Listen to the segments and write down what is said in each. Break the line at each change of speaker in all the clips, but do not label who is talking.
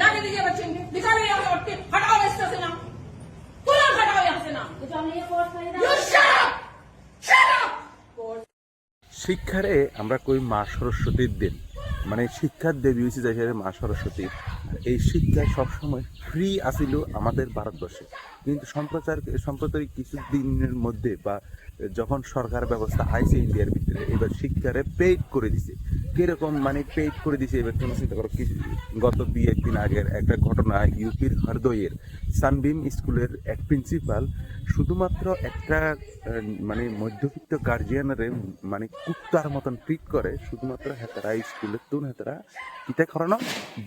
लाने दीजिए बच्चे इनके, निकालिए यहाँ से उठ के, हटाओ रास्ते से नाम, तुरंत हटाओ यहाँ से नाम। You shut up! Shut up!
শিক্ষারে আমরা কই মা সরস্বতীর দিন, মানে শিক্ষার দেবী হয়েছে যাই মা সরস্বতী। এই শিক্ষা সবসময় ফ্রি আসিল আমাদের ভারতবর্ষে, কিন্তু সম্প্রতি কিছু দিনের মধ্যে বা যখন সরকার ব্যবস্থা আইছে ইন্ডিয়ার ভিতরে, এবার শিক্ষারে পেইড করে দিছে। কিরকম মানে পেইড করে দিছে এবার তুমি চিন্তা করো। গত 2-1 দিন আগের একটা ঘটনা, ইউপির হরদইয়ের সানবিম স্কুলের এক প্রিন্সিপাল শুধুমাত্র একটা মানে মধ্যবিত্ত গার্জিয়ানরে মানে কুত্তার মতন ট্রিট করে, শুধুমাত্র হেতারা স্কুলের তুন হেতারা কিতা করানো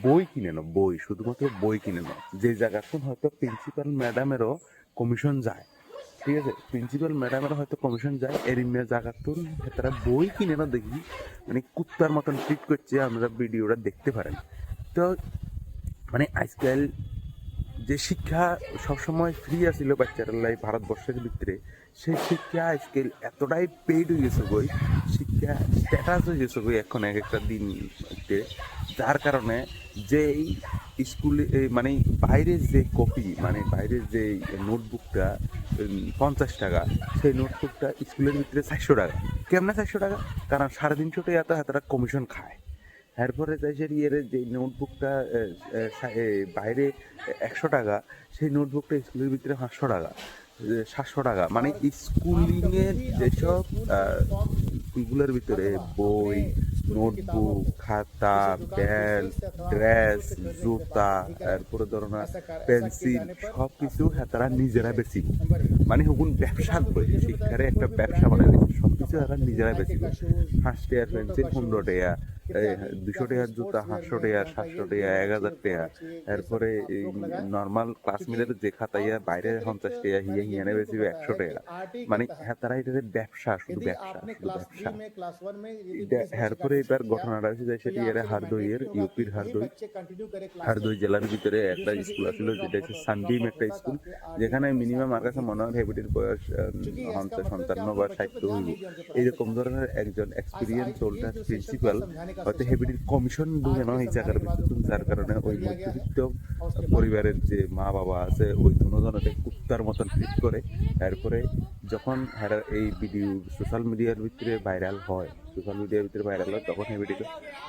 বই কিনে নো, বই শুধুমাত্র বই কিনে নো, যে জায়গাতুন হয়তো প্রিন্সিপাল ম্যাডামেরও কমিশন যায়, ঠিক আছে, প্রিন্সিপাল ম্যাডামেরও হয়তো কমিশন যায়, এরিমিয়া জায়গাতুন হেতারা বই কিনে না দেখি মানে কুত্তার মতন ট্রিট করছে। আমরা ভিডিওটা দেখতে পারেন। তো মানে আজকাল যে শিক্ষা সবসময় ফ্রি আসিল বাচ্চারা ভারতবর্ষের ভিতরে, সেই শিক্ষা আজকাল এতটাই পেইড হয়ে গেছে বই, শিক্ষা স্ট্যাটাস হয়ে গেছে বই এখন এক একটা দিন, যার কারণে যে স্কুলে মানে বাইরের যে কপি, মানে বাইরের যে নোটবুকটা 50 টাকা, সেই নোটবুকটা স্কুলের ভিতরে 400 টাকা। কেমনে 400 টাকা? কারণ 350 টাকা তারা কমিশন খায়। এরপরে দেশের যে নোটবুকটা বাইরে 100 টাকা, সেই নোটবুকটা স্কুলের ভিতরে 500 টাকা, 700 টাকা। মানে স্কুলিংয়ের যেসব এগুলোর ভিতরে বই, নোটবুক, খাতা, বেল্ট, ড্রেস, জুতা, এরপরে ধরো না পেন্সিল, সব কিছু তারা নিজেরা বেশি, মানে হুকুন ব্যবসার বই, শিক্ষারে একটা ব্যবসা বানায় দিচ্ছে, সব কিছু তারা নিজেরা বেশি। 5 টাকার পেন্সিল 15 টাকা, 200 টাকার জুতা 500 টাকা, 700 টাকা, 1000 টাকা। এরপরে নর্মাল ক্লাসমেটের যে খাতাইয়া বাইরে 50 টাকা, হিয়ানে বেশি 100 টাকা। মানে তারা এটা ব্যবসা, শুধু ব্যবসা, শুধু ব্যবসা। এরপরে এবার ঘটনাটা হচ্ছে যে সেটি এর হারদইয়ের, ইউপির হারদই জেলার ভিতরে একটা স্কুল আছিল, যেটা হচ্ছে সানবিম একটা স্কুল, যেখানে মিনিমাম আমার কাছে মনে হয় হেবিটির বয়স 55 বা 60 হইব। এইরকম ধরনের একজন এক্সপিরিয়েন্স ওল্ডার প্রিন্সিপাল হয়তো হেবিটির কমিশন ঢুকে না এই জায়গার ভিতরে, যার কারণে ওই মধ্যবিত্ত পরিবারের যে মা বাবা আছে ওই দুজনকে কুত্তার মতন ট্রিট করে। এরপরে যখন এই ভিডিও সোশ্যাল মিডিয়ার ভিতরে ভাইরাল হয়, তখন এই ভিডিও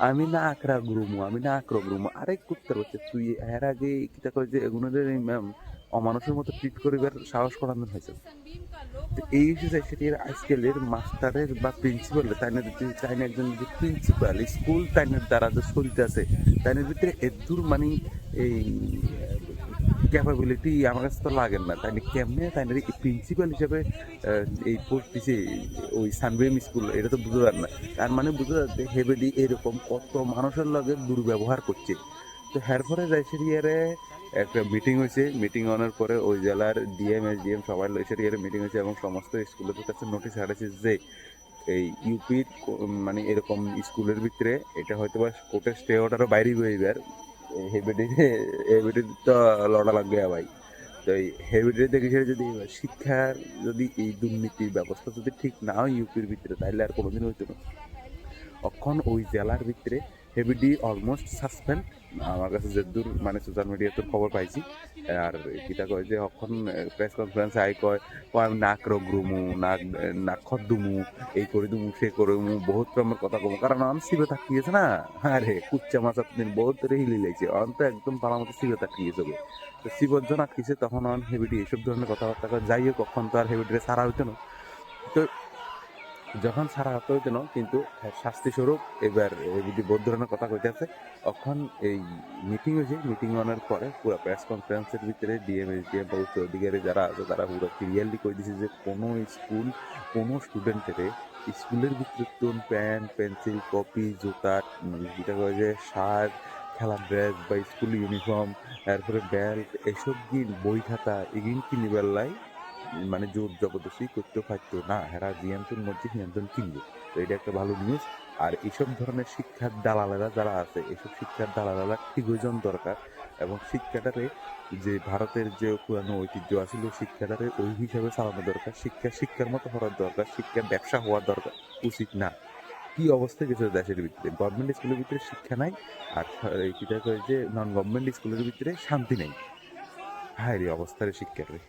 আমি না আঁকড়া গ্রুমু, আমি না আঁকড়ো গ্রুমু। আরে কুত্তার হচ্ছে তুই এর আগে কিতা করে যে এগুলোদের অমানুষের মতো ট্রিট করিবার সাহস করানো হয়েছে। তো এই হিসেবে সেটির আজকালের মাস্টারের বা প্রিন্সিপাল তাইনের একজন যে প্রিন্সিপাল স্কুল তাইনের দ্বারা যে চলতে আছে, তাইনের ভিতরে এদূর মানে এই ক্যাপাবিলিটি আমার কাছে তো লাগেন না। তাই কেমনে তাইনের প্রিন্সিপাল হিসেবে এই পড়তেছে ওই সানবিম স্কুল, এটা তো বুঝতে পার না। তার মানে বুঝতে পারছে হেবেডি এরকম কত মানুষের লগে দুর্ব্যবহার করছে। তো এরপরে যাইসেরিয়ারে একটা মিটিং হয়েছে, মিটিং হওয়ার পরে ওই জেলার ডিএম এসডিএম সবাই লইসেরিয়ারে মিটিং হয়েছে এবং সমস্ত স্কুলের কাছে নোটিশ হারাইছে যে এই ইউপির মানে এরকম স্কুলের ভিতরে এটা হয়তো বা কোর্টের স্টে অর্ডারও বাইরে হইবার, হেবিটি তো লড়া লাগবে ভাই। তো এই হেবিটি দেখে যদি শিক্ষার যদি এই দুর্নীতির ব্যবস্থা যদি ঠিক না হয় ইউপির ভিতরে, তাহলে আর কোনোদিন হইতো না। অখন ওই জেলার ভিতরে হেভিডি অলমোস্ট সাসপেন্ড, আমার কাছে যে দূর মানে সোশ্যাল মিডিয়াতে খবর পাইছি। আর কিতা কয় যে অখন প্রেস কনফারেন্সে কয় আমি নাক রোগরুমু, নাক খদ্দুমু, এই করে দুমু, সে করে বহুত রকমের কথা কমু, কারণ আমি শিবে তাকিয়েছে না। আরে কুচ্চা মাছ আপনি বহুত ধরে হিলি লাগছে, অন তো একদম পালা মতো শিবে তাকিয়েছে। তো শিবজন আটকিয়েছে, তখন অন হেভিডি এইসব ধরনের কথাবার্তা যাই হোক, কখন তো আর হেভিডিরে সারা হইতো না। তো যখন সারা হতে হইতো না, কিন্তু শাস্তি স্বরূপ এবার যদি বহুত ধরনের কথা কইতে আছে। তখন এই মিটিং হয়েছে, মিটিং হওয়ার পরে পুরো প্রেস কনফারেন্সের ভিতরে ডিএম এসডিএম বা উচ্চ অধিকারী যারা আছে তারা পুরো ক্লিয়ারলি কই দিছে যে কোনো স্কুল, কোনো স্টুডেন্টের স্কুলের ভিতরে প্যান্ট, পেন্সিল, কপি, জুতা, যেটা কয় যে শার্ট, খেলার ড্রেস বা স্কুল ইউনিফর্ম, তারপরে বেল্ট, এসব গিন বই খাতা এগিন কিনিবার লাই মানে জোর জবরদস্তি করতে পারতো না। হেরা জিয়ান্তর মধ্যে হিয়ান্তন কিনবে। তো এটা একটা ভালো নিউজ। আর এইসব ধরনের শিক্ষার দালালেরা যারা আছে, এইসব শিক্ষার দালালেরা ঠিক হইজন দরকার, এবং শিক্ষাটারে যে ভারতের যে পুরানো ঐতিহ্য আছিল শিক্ষাটারে ওই হিসাবে চালানো দরকার। শিক্ষার মতো হওয়ার দরকার, শিক্ষা ব্যবসা হওয়ার দরকার উচিত না। কি অবস্থা গেছে দেশের ভিতরে, গভর্নমেন্ট স্কুলের ভিতরে শিক্ষা নাই, আর কিটা করে যে নন গভর্নমেন্ট স্কুলের ভিতরে শান্তি নেই। হায় রে অবস্থার শিক্ষার রে।